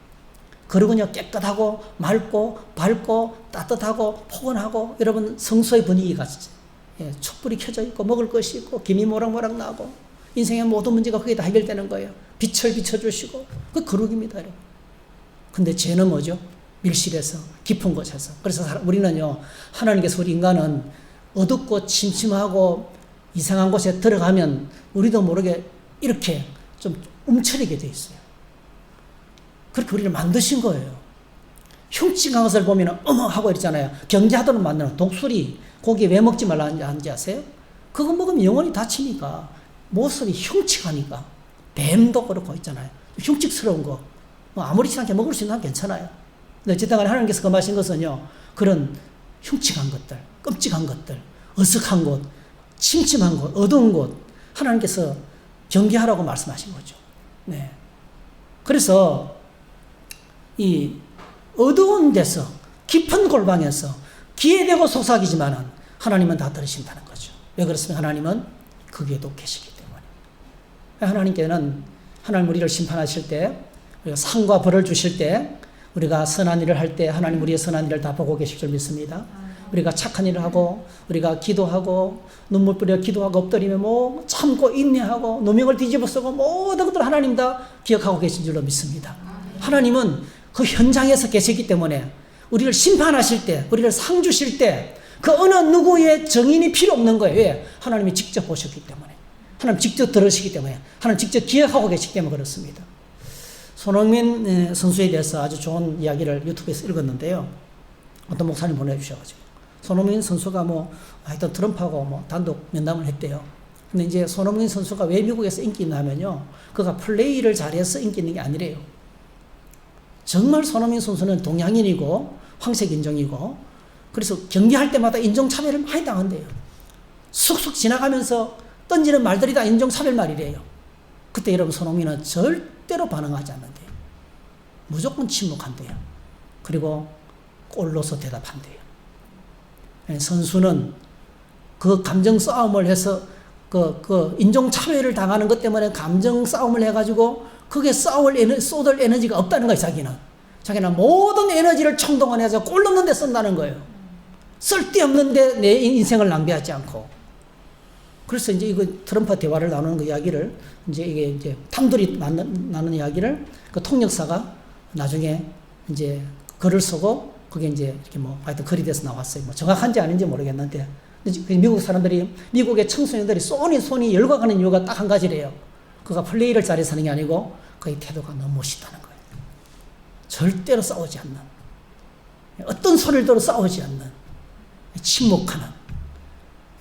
거룩은요, 깨끗하고 맑고 밝고 따뜻하고 포근하고, 여러분, 성소의 분위기가 촛불이 켜져 있고 먹을 것이 있고 김이 모락모락 나고 인생의 모든 문제가 거기에 다 해결되는 거예요. 빛을 비춰주시고, 그 거룩입니다, 여러분. 근데 죄는 뭐죠? 밀실에서, 깊은 곳에서. 그래서 우리는요, 하나님께서 우리 인간은 어둡고 침침하고 이상한 곳에 들어가면 우리도 모르게 이렇게 좀 움츠리게 돼 있어요. 그렇게 우리를 만드신 거예요. 흉측한 것을 보면 어머 하고 이러잖아요. 경계하도록 만드는 독수리, 고기 왜 먹지 말라 하는지 아세요? 그거 먹으면 영혼이 다치니까, 모습이 흉측하니까. 뱀도 그렇고 있잖아요. 흉측스러운 거. 아무렇지 않게 먹을 수 있는 건 괜찮아요. 근데 어쨌든 간에 하나님께서 금하신 것은요, 그런 흉측한 것들, 끔찍한 것들, 어색한 곳, 침침한 곳, 어두운 곳, 하나님께서 경계하라고 말씀하신 거죠. 네. 그래서 이 어두운 데서, 깊은 골방에서 귀에 대고 속삭이지만은 하나님은 다 들으신다는 거죠. 왜 그렇습니까? 하나님은 거기에도 계시기 때문에. 하나님께는, 하나님 우리를 심판하실 때, 우리가 상과 벌을 주실 때, 우리가 선한 일을 할 때 하나님 우리의 선한 일을 다 보고 계실 줄 믿습니다. 우리가 착한 일을 하고, 우리가 기도하고, 눈물 뿌려 기도하고, 엎드리며 참고 인내하고, 누명을 뒤집어 쓰고, 모든 것들 하나님 다 기억하고 계신 줄로 믿습니다. 하나님은 그 현장에서 계시기 때문에 우리를 심판하실 때, 우리를 상 주실 때, 그 어느 누구의 증인이 필요 없는 거예요. 왜? 하나님이 직접 보셨기 때문에. 하나님 직접 들으시기 때문에. 하나님 직접 기억하고 계시기 때문에 그렇습니다. 손흥민 선수에 대해서 아주 좋은 이야기를 유튜브에서 읽었는데요. 어떤 목사님 보내주셔가지고. 손흥민 선수가 하여튼 트럼프하고 단독 면담을 했대요. 근데 이제 손흥민 선수가 왜 미국에서 인기 있냐면요, 그가 플레이를 잘해서 인기 있는 게 아니래요. 정말 손흥민 선수는 동양인이고 황색 인종이고, 그래서 경기할 때마다 인종차별을 많이 당한대요. 쑥쑥 지나가면서 던지는 말들이 다 인종차별 말이래요. 그때 여러분 손흥민은 절대로 반응하지 않는데요. 무조건 침묵한대요. 그리고 골로서 대답한대요. 선수는 그 감정 싸움을 해서 그 인종차별을 당하는 것 때문에 감정 싸움을 해가지고 그게 쏟을 에너지가 없다는 거예요. 자기는 모든 에너지를 총동원해서 골 넣는 데 쓴다는 거예요. 쓸데없는데 내 인생을 낭비하지 않고. 그래서 이제 이거 트럼프와 대화를 나누는 그 이야기를 이게 단둘이 나누는 이야기를 그 통역사가 나중에 이제 글을 쓰고 그게 이제 이렇게 뭐 하여튼 글이 돼서 나왔어요. 뭐 정확한지 아닌지 모르겠는데 미국 사람들이, 미국의 청소년들이 손이 열과가는 이유가 딱 한 가지래요. 그가 플레이를 잘해서 하는 게 아니고 그의 태도가 너무 멋있다는 거예요. 절대로 싸우지 않는, 어떤 소리를 들어도 싸우지 않는, 침묵하는.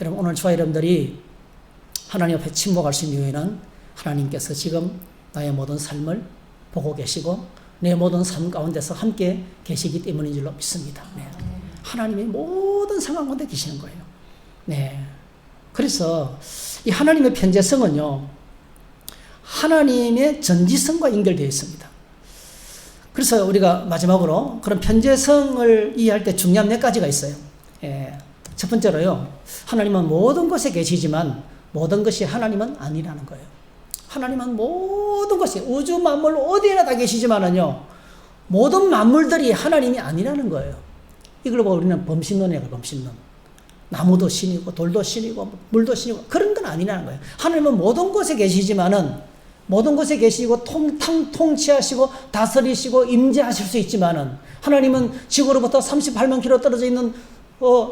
여러분, 오늘 저와 여러분들이 하나님 앞에 침묵할 수 있는 이유는 하나님께서 지금 나의 모든 삶을 보고 계시고 내 모든 삶 가운데서 함께 계시기 때문인 줄로 믿습니다. 네. 하나님이 모든 상황 가운데 계시는 거예요. 네. 그래서 이 하나님의 편재성은요, 하나님의 전지성과 연결되어 있습니다. 그래서 우리가 마지막으로 그런 편재성을 이해할 때 중요한 몇 가지가 있어요. 예. 첫 번째로요, 하나님은 모든 곳에 계시지만 모든 것이 하나님은 아니라는 거예요. 하나님은 모든 것이, 우주 만물 어디에나 다 계시지만은요, 모든 만물들이 하나님이 아니라는 거예요. 이걸 보고 우리는 범신론이에요, 범신론. 나무도 신이고 돌도 신이고 물도 신이고 그런 건 아니라는 거예요. 하나님은 모든 곳에 계시지만은, 모든 곳에 계시고 통치하시고 다스리시고 임재하실 수 있지만은, 하나님은 지구로부터 38만 킬로 떨어져 있는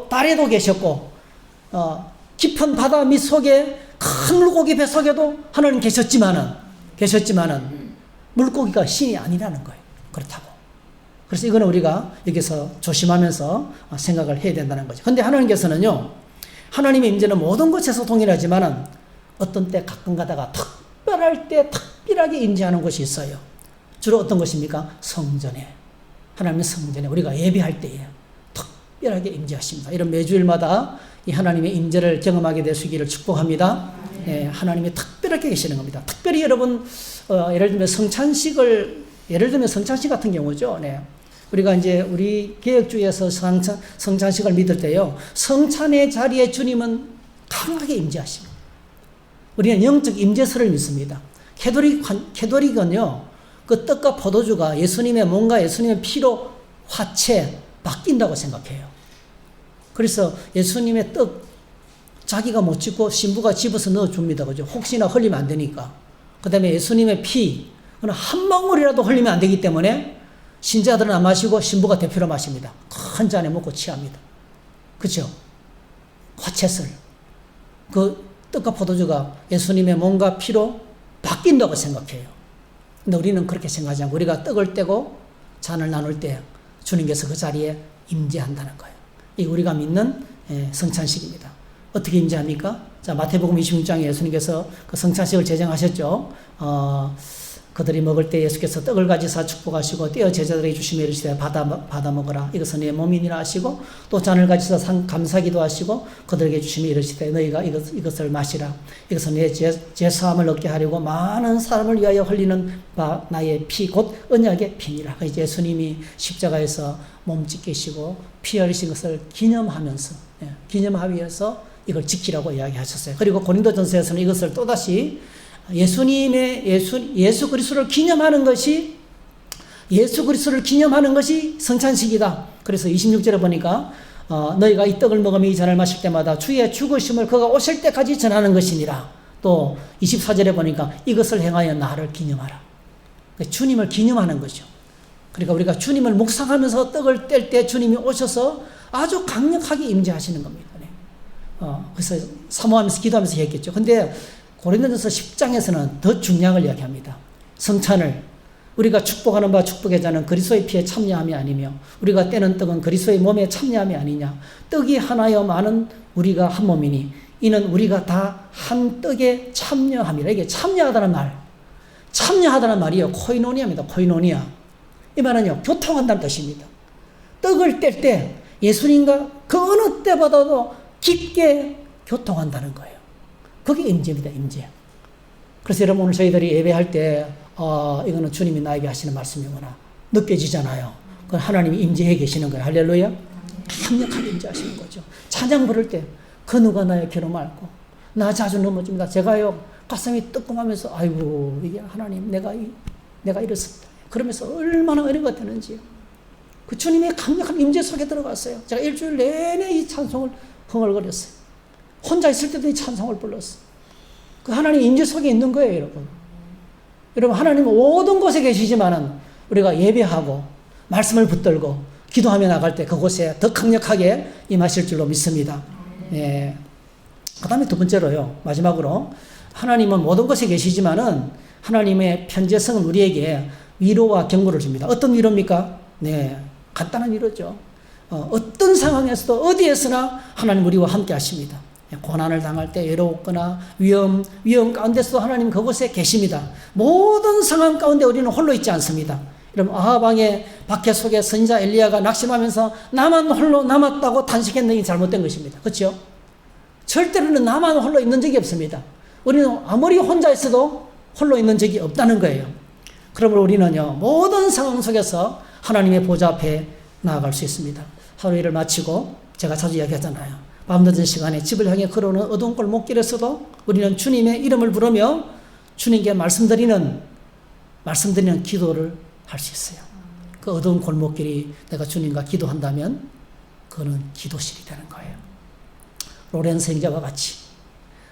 달에도 계셨고, 깊은 바다 밑속에 큰 물고기 뱃속에도 하나님 계셨지만은 물고기가 신이 아니라는 거예요. 그렇다고. 그래서 이거는 우리가 여기서 조심하면서 생각을 해야 된다는 거죠. 근데 하나님께서는요, 하나님의 임재는 모든 곳에서 동일하지만은 어떤 때 가끔 가다가 특별할 때 특별하게 임재하는 곳이 있어요. 주로 어떤 것입니까? 성전에. 하나님의 성전에 우리가 예배할 때에 특별하게 임재하십니다. 이런 매주일마다 이 하나님의 임재를 경험하게 되시기를 축복합니다. 예, 하나님이 특별하게 계시는 겁니다. 특별히 여러분, 예를 들면 성찬식 같은 경우죠. 네. 우리가 이제 우리 개혁주의에서 성찬식을 믿을 때요, 성찬의 자리에 주님은 강하게 임재하십니다. 우리는 영적 임재설을 믿습니다. 캐톨릭은요, 그 떡과 포도주가 예수님의 몸과 예수님의 피로 화채 바뀐다고 생각해요. 그래서 예수님의 떡 자기가 못 집고 신부가 집어서 넣어줍니다. 그죠? 혹시나 흘리면 안 되니까. 그 다음에 예수님의 피, 한 방울이라도 흘리면 안 되기 때문에 신자들은 안 마시고 신부가 대표로 마십니다. 큰 잔에 먹고 취합니다. 그렇죠? 화채설. 그 떡과 포도주가 예수님의 몸과 피로 바뀐다고 생각해요. 근데 우리는 그렇게 생각하지 않고 우리가 떡을 떼고 잔을 나눌 때 주님께서 그 자리에 임재한다는 거예요. 이 우리가 믿는 성찬식입니다. 어떻게 임재합니까? 자, 마태복음 26장에 예수님께서 그 성찬식을 제정하셨죠. 그들이 먹을 때 예수께서 떡을 가지사 축복하시고 떼어 제자들에게 주시며 이르시되 받아 먹어라. 이것은 내 몸이니라 하시고, 또 잔을 가지사 감사기도 하시고 그들에게 주시며 이르시되 너희가 이것을 마시라. 이것은 내 죄사함을 얻게 하려고 많은 사람을 위하여 흘리는 바 나의 피 곧 언약의 피니라. 예수님이 십자가에서 몸 찢기시고 피 흘리신 것을 기념하면서 이걸 지키라고 이야기하셨어요. 그리고 고린도전서에서는 이것을 또다시 예수 그리스도를 기념하는 것이 성찬식이다. 그래서 26절에 보니까 너희가 이 떡을 먹으며 이 잔을 마실 때마다 주의 죽으심을 그가 오실 때까지 전하는 것이니라. 또 24절에 보니까 이것을 행하여 나를 기념하라. 주님을 기념하는 거죠. 그러니까 우리가 주님을 묵상하면서 떡을 뗄 때 주님이 오셔서 아주 강력하게 임재하시는 겁니다. 그래서 사모하면서 기도하면서 했겠죠. 근데 고린도전서 10장에서는 더 중요한 걸 이야기합니다. 성찬을 우리가 축복하는 바 축복의 잔은 그리스도의 피에 참여함이 아니며 우리가 떼는 떡은 그리스도의 몸에 참여함이 아니냐. 떡이 하나여 많은 우리가 한 몸이니 이는 우리가 다 한 떡에 참여함이라. 이게 참여하다는 말이요, 코이노니아입니다. 코이노니아. 이 말은요, 교통한다는 뜻입니다. 떡을 뗄 때 예수님과 그 어느 때보다도 깊게 교통한다는 거예요. 그게 임재입니다. 임재. 그래서 여러분 오늘 저희들이 예배할 때 이거는 주님이 나에게 하시는 말씀이구나 느껴지잖아요. 그건 하나님이 임재해 계시는 거예요. 할렐루야. 강력하게 임재하시는 거죠. 찬양 부를 때 그 누가 나의 기름 앓고 나 자주 넘어집니다. 제가요 가슴이 뜨끔하면서 아이고 이게 하나님 내가 이렇습니다. 그러면서 얼마나 은혜가 되는지요. 그 주님의 강력한 임재 속에 들어갔어요. 제가 일주일 내내 이 찬송을 흥얼거렸어요. 혼자 있을 때도 이 찬송을 불렀어요. 그 하나님 임재 속에 있는 거예요, 여러분. 여러분 하나님 모든 곳에 계시지만은 우리가 예배하고 말씀을 붙들고 기도하며 나갈 때 그곳에 더 강력하게 임하실 줄로 믿습니다. 예. 그 다음에 두 번째로요, 마지막으로 하나님은 모든 곳에 계시지만은 하나님의 편재성은 우리에게 위로와 경고를 줍니다. 어떤 위로입니까? 네, 간단한 위로죠. 어떤 상황에서도 어디에서나 하나님 우리와 함께 하십니다. 고난을 당할 때 외로웠거나 위험 가운데서도 하나님 그곳에 계십니다. 모든 상황 가운데 우리는 홀로 있지 않습니다. 여러분 아하방의 박해 속에 선지자 엘리야가 낙심하면서 나만 홀로 남았다고 탄식했는 게 잘못된 것입니다. 그렇죠? 절대로는 나만 홀로 있는 적이 없습니다. 우리는 아무리 혼자 있어도 홀로 있는 적이 없다는 거예요. 그러므로 우리는요 모든 상황 속에서 하나님의 보좌 앞에 나아갈 수 있습니다. 하루 일을 마치고 제가 자주 이야기하잖아요. 밤늦은 시간에 집을 향해 걸어오는 어두운 골목길에서도 우리는 주님의 이름을 부르며 주님께 말씀드리는 기도를 할 수 있어요. 그 어두운 골목길이 내가 주님과 기도한다면 그거는 기도실이 되는 거예요. 로렌스 행자와 같이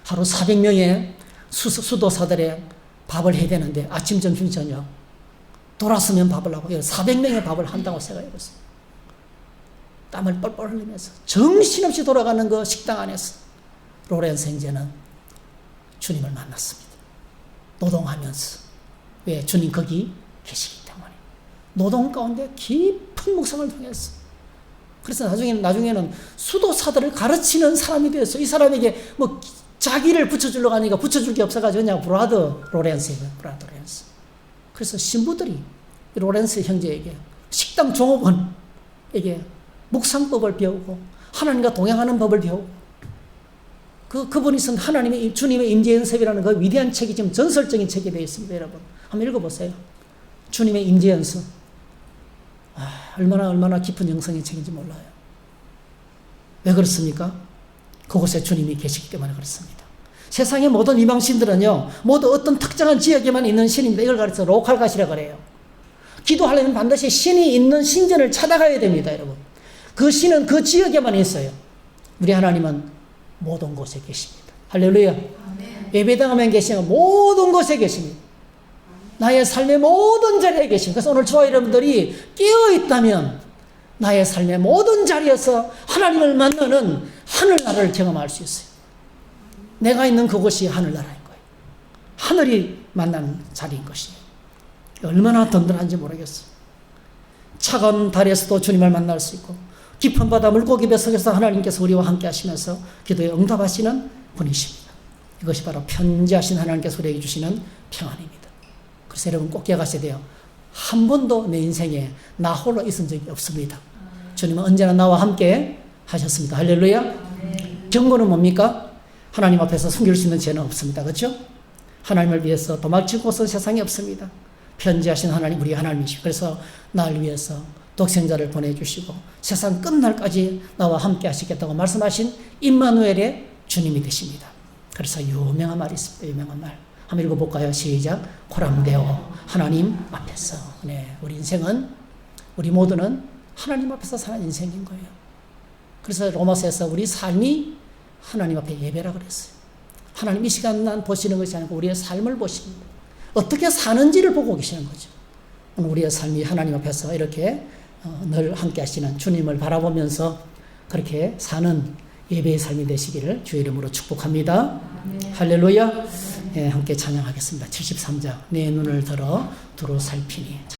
하루 400명의 수도사들의 밥을 해야 되는데 아침, 점심, 저녁 돌았으면 밥을 하고 400명의 밥을 한다고 생각해보세요. 땀을 뻘뻘 흘리면서 정신없이 돌아가는 그 식당 안에서 로렌스 행자는 주님을 만났습니다. 노동하면서. 왜? 주님 거기 계시기 때문에. 노동 가운데 깊은 묵상을 통해서. 그래서 나중에는 수도사들을 가르치는 사람이 되었어요. 이 사람에게 뭐 자기를 붙여주려고 하니까 붙여줄 게 없어가지고 그냥 브라더 로렌스. 그래서 신부들이 로렌스 형제에게 식당 종업원에게 묵상법을 배우고 하나님과 동행하는 법을 배우고 그분이 쓴 하나님의 주님의 임재 연습이라는 그 위대한 책이 지금 전설적인 책이 되어 있습니다. 여러분 한번 읽어보세요. 주님의 임재 연습. 얼마나 깊은 영성의 책인지 몰라요. 왜 그렇습니까? 그곳에 주님이 계시기 때문에 그렇습니다. 세상의 모든 이방신들은요 모두 어떤 특정한 지역에만 있는 신입니다. 이걸 가르쳐 로컬갓이라고 그래요. 기도하려면 반드시 신이 있는 신전을 찾아가야 됩니다. 여러분 그 신은 그 지역에만 있어요. 우리 하나님은 모든 곳에 계십니다. 할렐루야. 예배당하면 계시는 모든 곳에 계십니다. 나의 삶의 모든 자리에 계십니다. 그래서 오늘 저와 여러분들이 깨어있다면 나의 삶의 모든 자리에서 하나님을 만나는 하늘나라를 경험할 수 있어요. 내가 있는 그곳이 하늘나라인 거예요. 하늘이 만나는 자리인 것이에요. 얼마나 든든한지 모르겠어요. 차가운 달에서도 주님을 만날 수 있고 깊은 바다 물고기 뱃속에서 하나님께서 우리와 함께 하시면서 기도에 응답하시는 분이십니다. 이것이 바로 편지하신 하나님께서 우리에게 주시는 평안입니다. 그래서 여러분 꼭 기억하셔야 돼요. 한 번도 내 인생에 나 홀로 있은 적이 없습니다. 주님은 언제나 나와 함께 하셨습니다. 할렐루야. 경고는 뭡니까? 하나님 앞에서 숨길 수 있는 죄는 없습니다. 그렇죠? 하나님을 위해서 도망칠 곳은 세상에 없습니다. 편지하신 하나님 우리 하나님이시고 그래서 날 위해서 독생자를 보내주시고 세상 끝날까지 나와 함께 하시겠다고 말씀하신 임마누엘의 주님이 되십니다. 그래서 유명한 말이 있습니다. 유명한 말 한번 읽어볼까요? 시작. 코람데오 하나님 앞에서. 네, 우리 인생은 우리 모두는 하나님 앞에서 사는 인생인 거예요. 그래서 로마서에서 우리 삶이 하나님 앞에 예배라 그랬어요. 하나님 이 시간만 보시는 것이 아니고 우리의 삶을 보십니다. 어떻게 사는지를 보고 계시는 거죠. 오늘 우리의 삶이 하나님 앞에서 이렇게 늘 함께 하시는 주님을 바라보면서 그렇게 사는 예배의 삶이 되시기를 주의 이름으로 축복합니다. 할렐루야. 네, 함께 찬양하겠습니다. 73장 내 눈을 들어 두루 살피니